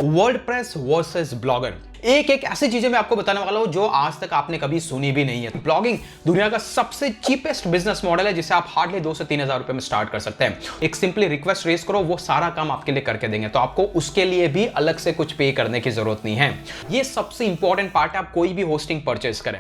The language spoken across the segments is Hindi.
WordPress versus blogger. एक एक ऐसी चीजें मैं आपको बताने वाला हूं जो आज तक आपने कभी सुनी भी नहीं है। ब्लॉगिंग दुनिया का सबसे चीपेस्ट बिजनेस मॉडल है जिसे आप हार्डली 2 से 3 हजार रुपए में स्टार्ट कर सकते हैं। एक सिंपली रिक्वेस्ट रेज करो, वो सारा काम आपके लिए करके देंगे, तो आपको उसके लिए भी अलग से कुछ पे करने की जरूरत नहीं है। ये सबसे इंपॉर्टेंट पार्ट है आप कोई भी होस्टिंग परचेज करें।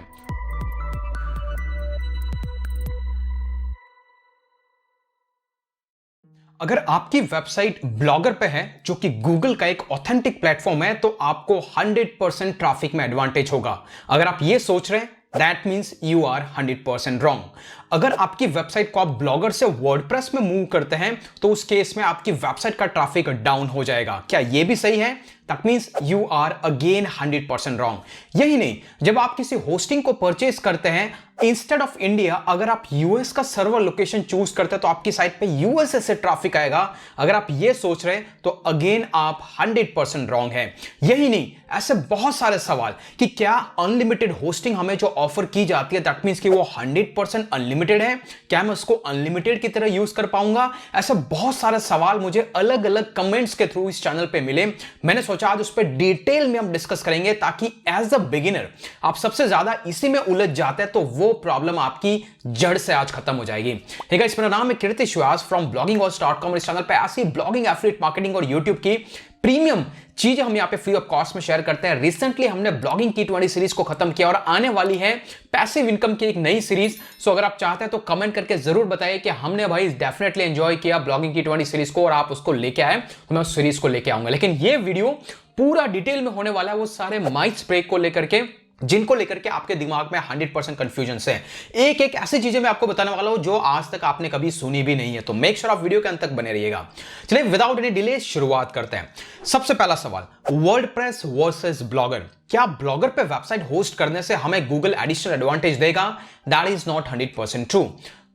अगर आपकी वेबसाइट ब्लॉगर पे है जो कि गूगल का एक ऑथेंटिक प्लेटफॉर्म है, तो आपको 100% ट्रैफिक में एडवांटेज होगा। अगर आप ये सोच रहे हैं, that means you are 100% wrong. अगर आपकी वेबसाइट को आप ब्लॉगर से वर्डप्रेस में मूव करते हैं, तो उस केस में आपकी वेबसाइट का ट्रैफिक डाउन हो जाएगा। क्या यह भी सही है? That means you are again 100% wrong. यही नहीं, जब आप किसी होस्टिंग को परचेज करते हैं, इंस्टेड ऑफ इंडिया अगर आप यूएस का सर्वर लोकेशन चूज करते हैं तो आपकी साइट पे यूएसए से ट्रैफिक आएगा। अगर आप ये सोच रहे हैं तो अगेन आप 100% रॉन्ग हैं। यही नहीं, ऐसे बहुत सारे सवाल कि क्या अनलिमिटेड होस्टिंग हमें जो ऑफर की जाती है दैट मीन्स कि वो 100% अनलिमिटेड है, क्या मैं उसको अनलिमिटेड की तरह यूज कर पाऊंगा? ऐसे बहुत सारे सवाल मुझे अलग अलग कमेंट्स के थ्रू इस चैनल पे मिले। मैंने सोचा आज उस पर डिटेल में हम डिस्कस करेंगे, ताकि एज अ बिगिनर आप सबसे ज्यादा इसी में उलझ जाते हैं तो वो प्रॉब्लम आपकी जड़ से आज खत्म हो जाएगी। ठीक है, मेरा नाम है कीर्तिश व्यास फ्रॉम bloggingwars.com। इस चैनल पे ऐसी ब्लॉगिंग, एफिलिएट मार्केटिंग और यूट्यूब की प्रीमियम चीजें हम यहाँ पे फ्री ऑफ कॉस्ट में शेयर करते हैं। रिसेंटली हमने ब्लॉगिंग की 20 सीरीज को खत्म किया और आने वाली है पैसिव इनकम की एक नई सीरीज। सो अगर आप चाहते हैं तो कमेंट करके जरूर बताइए कि हमने भाई डेफिनेटली एंजॉय किया ब्लॉगिंग की 20 सीरीज को और आप उसको लेके आए, तो मैं उस सीरीज को लेके आऊंगा। लेकिन ये वीडियो पूरा डिटेल में होने वाला है वो सारे माइथ्स ब्रेक को लेकर के, जिनको लेकर के आपके दिमाग में 100% कंफ्यूजन है। एक एक ऐसी चीजें मैं आपको बताने वाला हूं जो आज तक आपने कभी सुनी भी नहीं है, तो मेक श्योर आप वीडियो के अंत तक बने रहिएगा। चलिए विदाउट एनी डिले शुरुआत करते हैं। सबसे पहला सवाल, वर्डप्रेस वर्सेस ब्लॉगर। क्या ब्लॉगर पे वेबसाइट होस्ट करने से हमें गूगल एडिशनल एडवांटेज देगा? That is not 100% true.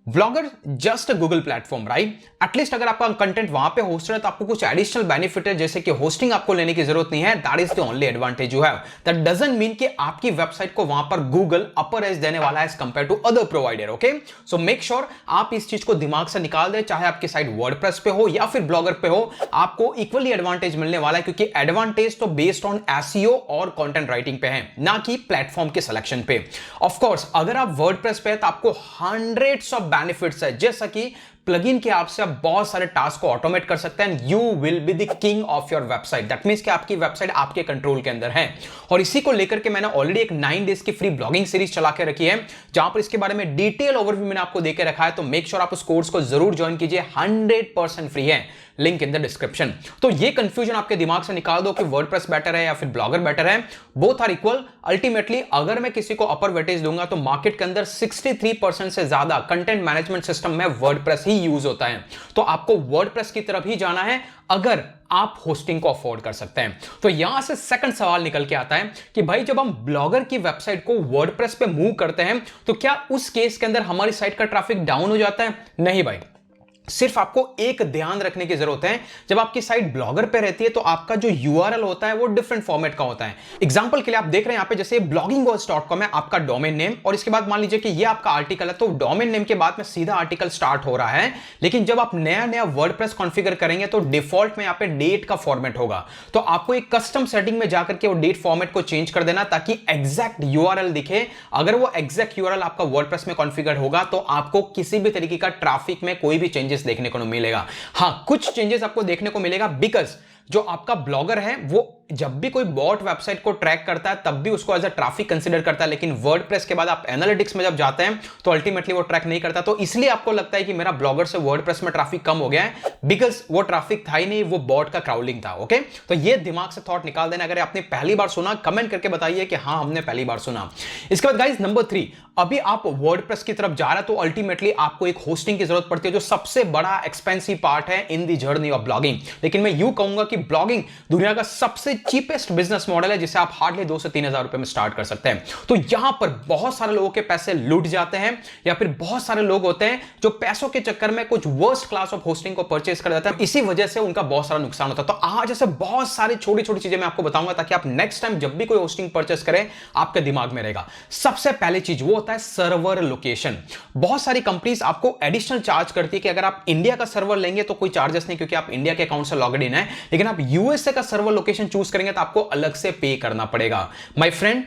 Blogger just Google platform, right? At least अगर आपका कंटेंट वहां पे होस्ट है तो आपको कुछ एडिशनल बेनिफिट है, जैसे कि होस्टिंग आपको लेने की जरूरत नहीं है। That is the only advantage you have. That doesn't mean कि आपकी वेबसाइट को वहां पर गूगल अपर एज देने वाला है as compare to other provider. Okay, so make sure आप इस चीज को दिमाग से निकाल दें, चाहे आपकी साइट वर्डप्रेस पे हो या फिर ब्लॉगर पे हो, आपको इक्वली एडवांटेज मिलने वाला है, क्योंकि एडवांटेज तो बेस्ड ऑन एसईओ और कंटेंट राइटिंग पे है, ना कि प्लेटफॉर्म के सिलेक्शन पे। ऑफ कोर्स अगर आप वर्डप्रेस पे है तो आपको हंड्रेड्स ऑफ बेनिफिट्स है, जैसा कि प्लगइन के आपसे आप बहुत सारे टास्क को ऑटोमेट कर सकते हैं। You will be the king of your website. That means कि आपकी वेबसाइट आपके कंट्रोल के अंदर है। और इसी को लेकर के मैंने ऑलरेडी एक 9 डेज की फ्री ब्लॉगिंग सीरीज चला के रखी है, जहां पर इसके बारे में डिटेल ओवरव्यू मैंने आपको देके रखा है। तो मेक श्योर आप उस कोर्स को जरूर ज्वाइन कीजिए, 100% फ्री है, लिंक इन द डिस्क्रिप्शन। तो ये कंफ्यूजन आपके दिमाग से निकाल दो कि वर्डप्रेस बेटर है या फिर ब्लॉगर बेटर है। Both are equal. अल्टीमेटली अगर मैं किसी को अपर वेटेज दूंगा तो मार्केट के अंदर 63% से ज्यादा कंटेंट मैनेजमेंट सिस्टम में वर्डप्रेस ही यूज होता है। तो आपको वर्डप्रेस की तरफ ही जाना है अगर आप होस्टिंग को अफोर्ड कर सकते हैं। तो यहां से सेकंड सवाल निकल के आता है कि भाई जब हम ब्लॉगर की वेबसाइट को वर्डप्रेस पे मूव करते हैं तो क्या उस केस के अंदर हमारी साइट का ट्रैफिक डाउन हो जाता है? नहीं भाई, सिर्फ आपको एक ध्यान रखने की जरूरत है। जब आपकी साइट ब्लॉगर पे रहती है तो आपका जो यूआरएल होता है वो डिफरेंट फॉर्मेट का होता है। एग्जांपल के लिए आप देख रहे हैं यहां पे, जैसे bloggingwars.com है आपका डोमेन नेम, और इसके बाद मान लीजिए कि ये आपका आर्टिकल है, तो डोमेन नेम के बाद में सीधा आर्टिकल स्टार्ट हो रहा है। लेकिन जब आप नया नया वर्डप्रेस कॉन्फ़िगर करेंगे तो डिफॉल्ट में यहां पे डेट का फॉर्मेट होगा। तो आपको एक कस्टम सेटिंग में जाकर के वो डेट फॉर्मेट को चेंज कर देना, ताकि एग्जैक्ट यूआरएल दिखे। अगर वो एग्जैक्ट यूआरएल आपका वर्डप्रेस में कॉन्फ़िगर होगा तो आपको किसी भी तरीके का ट्रैफिक में कोई भी चेंजेस देखने को नहीं मिलेगा। हां, कुछ चेंजेस आपको देखने को मिलेगा, बिकॉज जो आपका ब्लॉगर है वो जब भी कोई बॉट वेबसाइट को ट्रैक करता है तब भी उसको एज अ ट्रैफिक कंसीडर करता है, लेकिन वर्डप्रेस के बाद आप एनालिटिक्स में जब जाते हैं तो अल्टीमेटली वो ट्रैक नहीं करता। तो इसलिए आपको लगता है कि मेरा ब्लॉगर से वर्डप्रेस में ट्रैफिक कम हो गया है, बिकॉज वो ट्रैफिक था ही नहीं, वो बॉट का क्राउडिंग था। ओके, तो ये दिमाग से थॉट निकाल देना। अगर आपने पहली बार सुना, कमेंट करके बताइए कि हाँ हमने पहली बार सुना। इसके बाद गाइस नंबर 3, अभी आप वर्डप्रेस की तरफ जा रहे हैं तो अल्टीमेटली आपको एक होस्टिंग की जरूरत पड़ती है, जो सबसे बड़ा एक्सपेंसिव पार्ट है इन दी जर्नी ऑफ ब्लॉगिंग। लेकिन मैं यूं कहूंगा कि ब्लॉगिंग दुनिया का सबसे चीपेस्ट बिजनेस मॉडल है जिसे आप हार्डली 2 से 3 हजार रुपए में स्टार्ट कर सकते हैं। तो यहां पर बहुत सारे लोगों के पैसे लूट जाते हैं, या फिर बहुत सारे लोग होते हैं जो पैसों के चक्कर में कुछ वर्स्ट क्लास ऑफ होस्टिंग को परचेज कर देते हैं, इसी वजह से उनका बहुत सारा नुकसान होता है। तो आज ऐसे बहुत सारी छोटी छोटी चीजें मैं आपको बताऊंगा, ताकि आप नेक्स्ट टाइम जब भी कोई होस्टिंग परचेज करें आपके दिमाग में रहेगा। सबसे पहली चीज वो होता है सर्वर लोकेशन। बहुत सारी कंपनीज आपको एडिशनल चार्ज करती है कि अगर आप इंडिया का सर्वर लेंगे तो कोई चार्जेस नहीं, क्योंकि आप इंडिया के अकाउंट से लॉग इन है। लेकिन आप यूएसए का सर्वर लोकेशन चूज यूज करेंगे तो आपको अलग से पे करना पड़ेगा। माय फ्रेंड,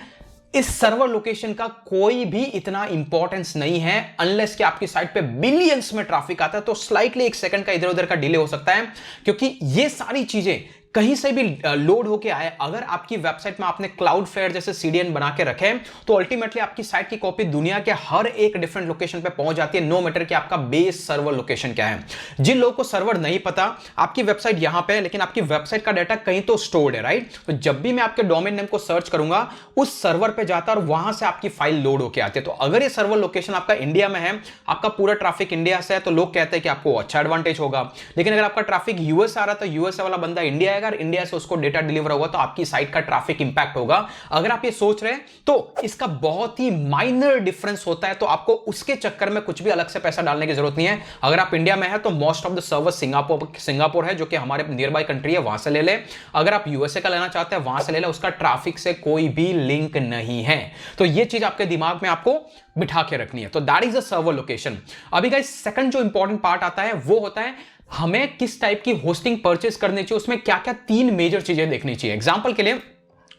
इस सर्वर लोकेशन का कोई भी इतना इंपॉर्टेंस नहीं है अनलेस कि आपकी साइट पे बिलियंस में ट्रैफिक आता है तो स्लाइटली 1 सेकंड का इधर उधर का डिले हो सकता है, क्योंकि ये सारी चीजें कहीं से भी लोड होके आए। अगर आपकी वेबसाइट में आपने क्लाउडफ्लेयर जैसे सीडीएन बना के रखे तो अल्टीमेटली आपकी साइट की कॉपी दुनिया के हर एक डिफरेंट लोकेशन पे पहुंच जाती है, नो मैटर कि आपका बेस सर्वर लोकेशन क्या है। जिन लोगों को सर्वर नहीं पता, आपकी वेबसाइट यहां पे है लेकिन आपकी वेबसाइट का डाटा कहीं तो स्टोर्ड है, राइट। तो जब भी मैं आपके डोमेन नेम को सर्च करूंगा उस सर्वर पे जाता है और वहां से आपकी फाइल लोड होके आती है। तो अगर ये सर्वर लोकेशन आपका इंडिया में है, आपका पूरा ट्रैफिक इंडिया से है, तो लोग कहते हैं कि आपको अच्छा एडवांटेज होगा। लेकिन अगर आपका ट्रैफिक यूएस आ रहा है तो यूएस वाला बंदा इंडिया आएगा, इंडिया से उसको डेटा डिलीवर होगा तो आपकी साइट का ट्रैफिक इंपैक्ट होगा। अगर आप ये सोच रहे हैं तो इसका बहुत ही माइनर डिफरेंस होता है, तो आपको उसके चक्कर में कुछ भी अलग से पैसा डालने की जरूरत नहीं है। अगर आप इंडिया में है तो most of the server Singapore है जो कि हमारे नियर बाय कंट्री है, वहां से ले ले। अगर आप यूएसए का लेना चाहते हैं वहां से ले ले, उसका ट्रैफिक से कोई भी लिंक नहीं है। तो ये चीज आपके दिमाग में आपको बिठा के रखनी है। तो that is the server location. अभी गाइस सेकंड जो इंपॉर्टेंट पार्ट आता है वो होता है हमें किस टाइप की होस्टिंग परचेस करनी चाहिए, उसमें क्या क्या 3 मेजर चीजें देखनी चाहिए। एग्जांपल के लिए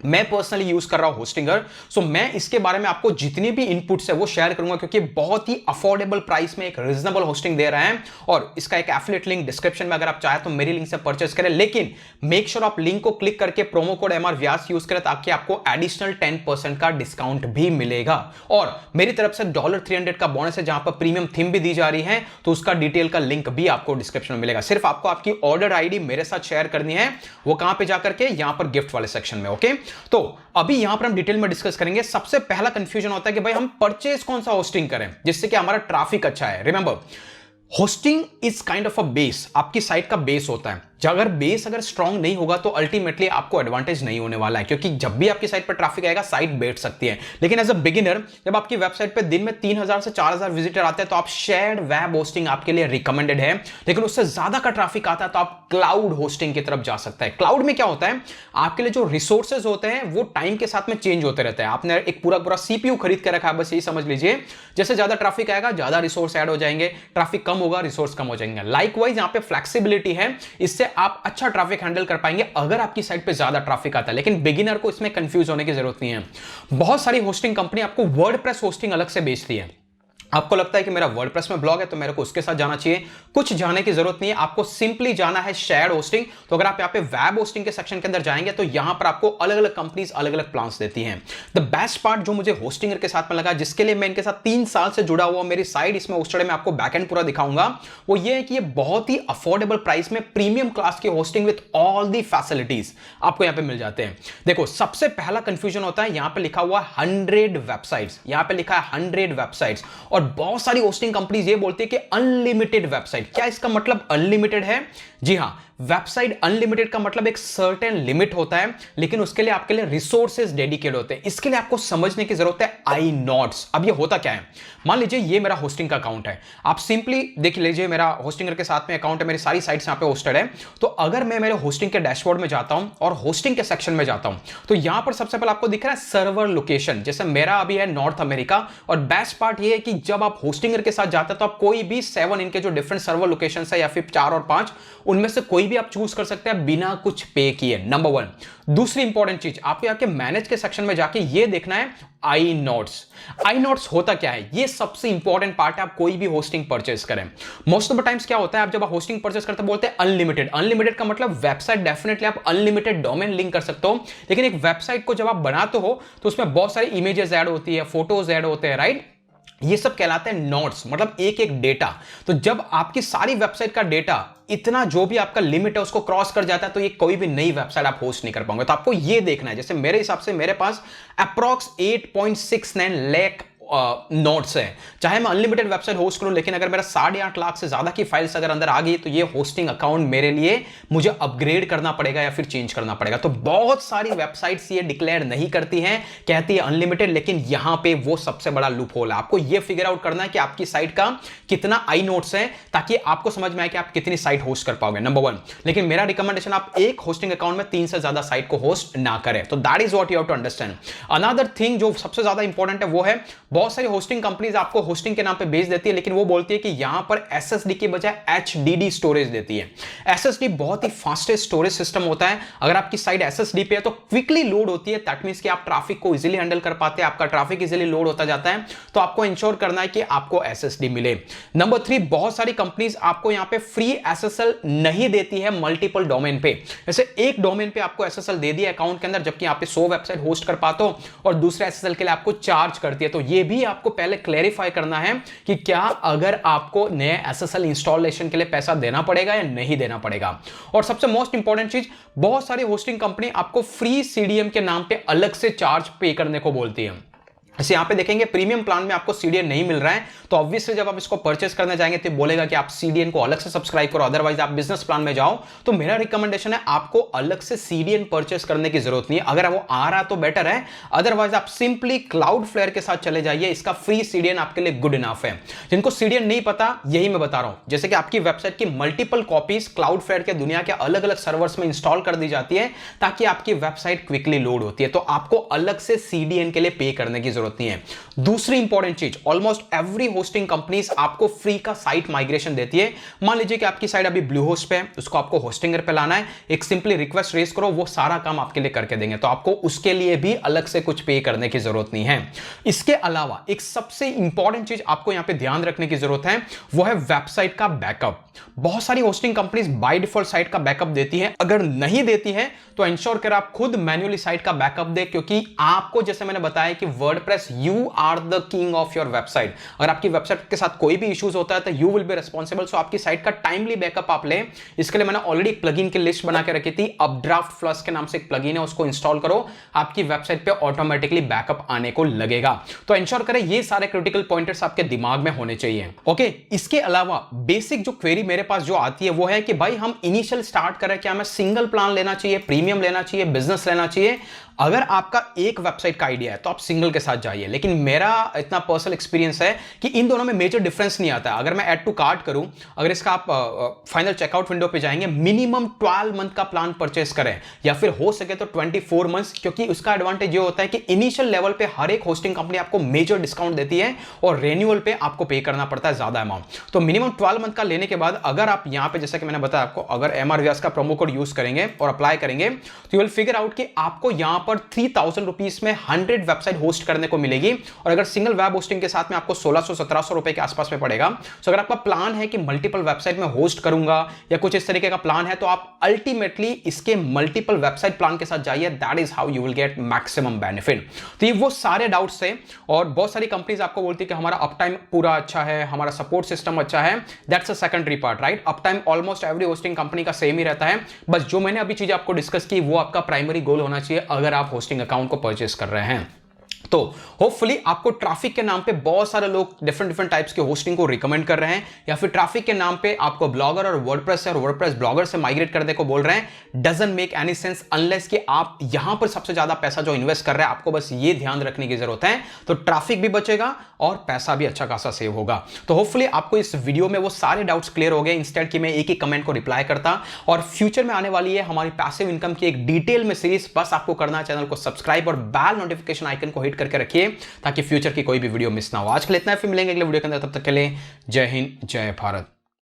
मैं पर्सनली यूज कर रहा हूं होस्टिंगर, सो मैं इसके बारे में आपको जितनी भी इनपुट्स है वो शेयर करूंगा, क्योंकि बहुत ही अफोर्डेबल प्राइस में एक रीजनेबल होस्टिंग दे रहे हैं। और इसका एक एफिलिएट लिंक डिस्क्रिप्शन में, अगर आप चाहे तो मेरी लिंक से परचेस करें, लेकिन मेक श्योर आप लिंक को क्लिक करके प्रोमो कोड MR व्यास यूज करें ताकि आपको एडिशनल 10% का डिस्काउंट भी मिलेगा। और मेरी तरफ से $300 का बोनस है जहां पर प्रीमियम थीम भी दी जा रही है, तो उसका डिटेल का लिंक भी आपको डिस्क्रिप्शन में मिलेगा। सिर्फ आपको आपकी ऑर्डर आईडी मेरे साथ शेयर करनी है, वो कहां पे जाकर के, यहां पर गिफ्ट वाले सेक्शन में, ओके। तो अभी यहां पर हम डिटेल में डिस्कस करेंगे। सबसे पहला कंफ्यूजन होता है कि भाई हम परचेज कौन सा होस्टिंग करें जिससे कि हमारा ट्रैफिक अच्छा है। Remember, hosting is kind of a base, आपकी साइट का बेस होता है। अगर बेस अगर स्ट्रांग नहीं होगा तो अल्टीमेटली आपको एडवांटेज नहीं होने वाला है, क्योंकि जब भी आपकी साइट पर ट्रैफिक आएगा साइट बैठ सकती है। लेकिन एज अ बिगिनर जब आपकी वेबसाइट पे दिन में 3000 से 4000 विजिटर आते हैं तो आप शेयर्ड वेब होस्टिंग आपके लिए रिकमेंडेड है। लेकिन उससे ज्यादा का ट्रैफिक आता है तो आप क्लाउड होस्टिंग की तरफ जा सकता है। क्लाउड में क्या होता है, आपके लिए जो रिसोर्सेज होते हैं वो टाइम के साथ में चेंज होते रहते हैं। आपने एक पूरा सीपीयू खरीद के रखा है, बस यही समझ लीजिए। जैसे ज्यादा ट्रैफिक आएगा ज्यादा रिसोर्स ऐड हो जाएंगे, ट्रैफिक कम होगा रिसोर्स कम हो जाएंगे। लाइकवाइज यहां पे फ्लेक्सिबिलिटी है, इससे आप अच्छा ट्रैफिक हैंडल कर पाएंगे अगर आपकी साइट पे ज्यादा ट्रैफिक आता है। लेकिन बिगिनर को इसमें कंफ्यूज होने की जरूरत नहीं है। बहुत सारी होस्टिंग कंपनी आपको वर्डप्रेस होस्टिंग अलग से बेचती है। आपको लगता है कि मेरा वर्डप्रेस में ब्लॉग है तो मेरे को उसके साथ जाना चाहिए, कुछ जाने की जरूरत नहीं है। आपको सिंपली जाना है शेयर्ड होस्टिंग। तो अगर आप यहाँ पे वेब होस्टिंग के सेक्शन के अंदर जाएंगे तो यहां पर आपको अलग अलग कंपनीज अलग अलग प्लान्स देती हैं। द बेस्ट पार्ट जो मुझे होस्टिंगर के साथ में लगा, जिसके लिए मैं इनके साथ 3 साल से जुड़ा हुआ, मेरी साइट इसमें उस में आपको बैकएंड पूरा दिखाऊंगा, वो ये है कि ये बहुत ही अफोर्डेबल प्राइस में प्रीमियम क्लास की hosting with all the facilities आपको यहां पे मिल जाते हैं। देखो, सबसे पहला कंफ्यूजन होता है, यहां पे लिखा हुआ 100 वेबसाइट्स, यहां पे लिखा है 100 वेबसाइट्स, और बहुत सारी कंपनीज ये बोलती है कि अनलिमिटेड वेबसाइट। क्या इसका मतलब अनलिमिटेड है? जी हां, वेबसाइट अनलिमिटेड का मतलब एक सर्टेन लिमिट होता है, लेकिन उसके लिए आपके लिए रिसोर्सेज डेडिकेट होते हैं। इसके लिए आपको समझने की जरूरत है आई नॉट्स। अब ये होता क्या है, मान लीजिए ये मेरा होस्टिंग का अकाउंट है, आप सिंपली देख लीजिए मेरा होस्टिंगर के साथ में अकाउंट है, मेरी सारी साइट्स यहां पे होस्टेड है। तो अगर मैं मेरे होस्टिंग के डैशबोर्ड में जाता हूं और होस्टिंग के सेक्शन में जाता हूं तो यहां पर सबसे पहले आपको दिख रहा है सर्वर लोकेशन। जैसे मेरा अभी है नॉर्थ अमेरिका, और बेस्ट पार्ट ये है कि जब आप होस्टिंगर के साथ जाते हैं तो आप कोई भी 7 इनके जो डिफरेंट सर्वर लोकेशन है या फिर 4 और 5, उनमें से कोई भी आप चूज कर सकते हैं बिना कुछ पे किए। नंबर 1। दूसरी इंपॉर्टेंट चीज, आपको आके मैनेज के सेक्शन में जाके ये देखना है आई नोट्स। आई नोट्स होता क्या है, ये सबसे इंपॉर्टेंट पार्ट है आप कोई भी होस्टिंग परचेस करें। मोस्ट ऑफ द टाइम्स क्या होता है, आप जब आप होस्टिंग परचेस करते बोलते हैं अनलिमिटेड। अनलिमिटेड का मतलब वेबसाइट डेफिनेटली आप अनलिमिटेड डोमेन लिंक कर सकते हो, लेकिन एक वेबसाइट को जब आप बनाते हो तो उसमें बहुत सारी इमेजेस ऐड होती है, फोटोज ऐड होते हैं, राइट। ये सब कहलाते हैं नोड्स, मतलब एक एक डेटा। तो जब आपकी सारी वेबसाइट का डेटा इतना जो भी आपका लिमिट है उसको क्रॉस कर जाता है तो ये कोई भी नई वेबसाइट आप होस्ट नहीं कर पाओगे। तो आपको ये देखना है, जैसे मेरे हिसाब से मेरे पास अप्रॉक्स 8.69 लाख नोट्स है। चाहे मैं अनलिमिटेड वेबसाइट होस्ट करूं, लेकिन अगर मेरा 8.5 लाख से ज्यादा की फाइल्स अगर अंदर आ गई तो ये होस्टिंग अकाउंट मेरे लिए मुझे अपग्रेड करना पड़ेगा या फिर चेंज करना पड़ेगा। तो बहुत सारी वेबसाइट्स ये डिक्लेयर नहीं करती हैं, कहती है अनलिमिटेड, लेकिन यहां पे वो सबसे बड़ा लूप होल है। आपको ये फिगर आउट करना है कि आपकी साइट का कितना आई नोट्स है, ताकि आपको समझ में आए कि आप कितनी साइट होस्ट कर पाओगे। नंबर 1। लेकिन मेरा रिकमेंडेशन, आप एक होस्टिंग अकाउंट में 3 से ज्यादा साइट को होस्ट ना करें। तो that is what you have to understand. Another thing जो सबसे ज्यादा इंपॉर्टेंट है वो है बहुत सारी होस्टिंग कंपनीज आपको होस्टिंग के नाम पे बेच देती है, लेकिन वो बोलती है कि यहां पर एसएसडी की बजाय एचडीडी स्टोरेज देती है। एसएसडी बहुत ही फास्टेस्ट स्टोरेज सिस्टम होता है। अगर आपकी साइट एसएसडी पे है तो क्विकली लोड होती है। दैट मींस कि आप ट्रैफिक को इजीली हैंडल कर पाते हैं, आपका ट्रैफिक इजीली लोड होता जाता है। तो आपको इंश्योर करना है कि आपको एसएसडी मिले। नंबर 3, बहुत सारी कंपनीज आपको यहां पे फ्री एसएसएल नहीं देती है मल्टीपल डोमेन पे। जैसे एक डोमेन पे आपको एसएसएल दे दिया अकाउंट के अंदर, जबकि यहां पे 100 वेबसाइट होस्ट कर पाते हो, और दूसरे एसएसएल के लिए आपको चार्ज करती है। तो ये भी आपको पहले क्लैरिफाई करना है कि क्या अगर आपको नए एसएसएल इंस्टॉलेशन के लिए पैसा देना पड़ेगा या नहीं देना पड़ेगा। और सबसे मोस्ट इंपॉर्टेंट चीज, बहुत सारी होस्टिंग कंपनी आपको फ्री सीडीएम के नाम पे अलग से चार्ज पे करने को बोलती है। ऐसे यहां पे देखेंगे प्रीमियम प्लान में आपको सीडीएन नहीं मिल रहा है, तो ऑब्वियसली जब आप इसको परचेस करने जाएंगे तो बोलेगा कि आप सीडीएन को अलग से सब्सक्राइब करो, अदरवाइज आप बिजनेस प्लान में जाओ। तो मेरा रिकमेंडेशन है आपको अलग से सीडीएन परचेस करने की जरूरत नहीं है। अगर वो आ रहा तो बेटर है, अदरवाइज आप सिंपली क्लाउडफ्लेयर के साथ चले जाइए। इसका फ्री सीडीएन आपके लिए गुड इनफ है। जिनको सीडीएन नहीं पता, यही मैं बता रहा हूं, जैसे कि आपकी वेबसाइट की मल्टीपल कॉपीज क्लाउडफ्लेयर के दुनिया के अलग अलग सर्वर्स में इंस्टॉल कर दी जाती है ताकि आपकी वेबसाइट क्विकली लोड होती है। तो आपको अलग से सीडीएन के लिए पे करने की जरूरत नहीं है। दूसरी इंपॉर्टेंट चीज, ऑलमोस्ट एवरी होस्टिंग कंपनीज आपको फ्री का साइट माइग्रेशन देती है। मान लीजिए कि आपकी साइट अभी ब्लू होस्ट पे है, उसको आपको होस्टिंगर पे लाना है, एक सिंपली रिक्वेस्ट रेज करो, वो सारा काम आपके लिए करके देंगे। तो आपको उसके लिए भी अलग से कुछ पे करने की जरूरत नहीं है। इसके अलावा एक सबसे इंपॉर्टेंट चीज आपको यहां पे ध्यान रखने की जरूरत है, वो है वेबसाइट का बैकअप। बहुत सारी hosting companies by default site का बैकअप देती है। अगर नहीं देती है तो इंश्योर कर आप खुद मैन्युअली साइट का बैकअप दे, क्योंकि आपको जैसे मैंने बताया कि WordPress you are the king of your website. अगर आपकी वेबसाइट के साथ कोई भी इश्यूज होता है तो यू विल बी रिस्पांसिबल। सो आपकी साइट का टाइमली बैकअप आप ले। इसके लिए मैंने ऑलरेडी एक प्लगइन की लिस्ट बना के रखी थी। अपड्राफ्ट प्लस के नाम से एक प्लगइन है, उसको इंस्टॉल करो, आपकी वेबसाइट पे ऑटोमेटिकली बैकअप आने को लगेगा। तो इंश्योर करें ये सारे क्रिटिकल पॉइंटर्स आपके दिमाग में होने चाहिए। ओके, इसके अलावा बेसिक जो क्वेरी मेरे पास जो आती है वो है कि भाई हम इनिशियल स्टार्ट करें, क्या हमें सिंगल प्लान लेना चाहिए, प्रीमियम लेना चाहिए, बिजनेस लेना चाहिए। अगर आपका एक वेबसाइट का आइडिया है तो आप सिंगल के साथ जाइए, लेकिन मेरा इतना पर्सनल एक्सपीरियंस है कि इन दोनों में मेजर डिफरेंस नहीं आता है। अगर मैं ऐड टू कार्ट करूं, अगर इसका आप फाइनल चेकआउट विंडो पे जाएंगे, मिनिमम 12 मंथ का प्लान परचेस करें, या फिर हो सके तो 24 मंथ्स, क्योंकि उसका एडवांटेज ये होता है कि इनिशियल लेवल पे हर एक होस्टिंग कंपनी आपको मेजर डिस्काउंट देती है और रेन्यूअल पे आपको पे करना पड़ता है ज्यादा अमाउंट। तो मिनिमम 12 मंथ का लेने के बाद अगर आप यहां पे, जैसे कि मैंने बताया आपको, अगर MRVS का प्रोमो कोड यूज करेंगे और अप्लाई करेंगे तो यू विल फिगर आउट कि आपको यहां पर 3000 रुपीस में 100 वेबसाइट होस्ट करने को मिलेगी। और अगर सिंगल वेब होस्टिंग के साथ में आपको 1600-1700 रुपए के आसपास में पड़ेगा। तो अगर आपका प्लान है कि मल्टीपल वेबसाइट में होस्ट करूंगा या कुछ इस तरीके का प्लान है, तो आप अल्टीमेटली इसके मल्टीपल वेबसाइट प्लान के साथ जाइए। That is how you will get maximum benefit. तो ये वो सारे डाउट्स थे। और बहुत सारी कंपनीज आपको बोलती है कि हमारा अप टाइम पूरा अच्छा है, हमारा सपोर्ट सिस्टम अच्छा है। That's a secondary part, right. Up time almost every hosting company का सेम ही रहता है। बस जो मैंने अभी चीजें आपको डिस्कस की वो आपका प्राइमरी गोल होना चाहिए अगर आप होस्टिंग अकाउंट को परचेस कर रहे हैं। तो होपफुली आपको ट्रैफिक के नाम पे बहुत सारे लोग डिफरेंट टाइप्स के होस्टिंग को रिकमेंड कर रहे हैं, या फिर ट्रैफिक के नाम पे आपको ब्लॉगर और वर्डप्रेस और वर्डप्रेस ब्लॉगर से माइग्रेट करने को बोल रहे हैं। Doesn't make any sense unless कि आप यहां पर सबसे ज्यादा पैसा जो इन्वेस्ट कर रहे हैं, आपको बस ये ध्यान रखने की जरूरत है। तो ट्रैफिक भी बचेगा और पैसा भी अच्छा खासा सेव होगा। तो होपफुली आपको इस वीडियो में वो सारे डाउट्स क्लियर हो गए, इंस्टेड कि मैं एक ही कमेंट को रिप्लाई करता। और फ्यूचर में आने वाली है हमारी पैसिव इनकम की एक डिटेल में सीरीज। बस आपको करना है चैनल को सब्सक्राइब और बेल नोटिफिकेशन आइकन को हिट करके रखिए ताकि फ्यूचर की कोई भी वीडियो मिस ना हो। आज के लिए इतना, फिर मिलेंगे अगले वीडियो के अंदर। तब तक के लिए जय हिंद, जय भारत।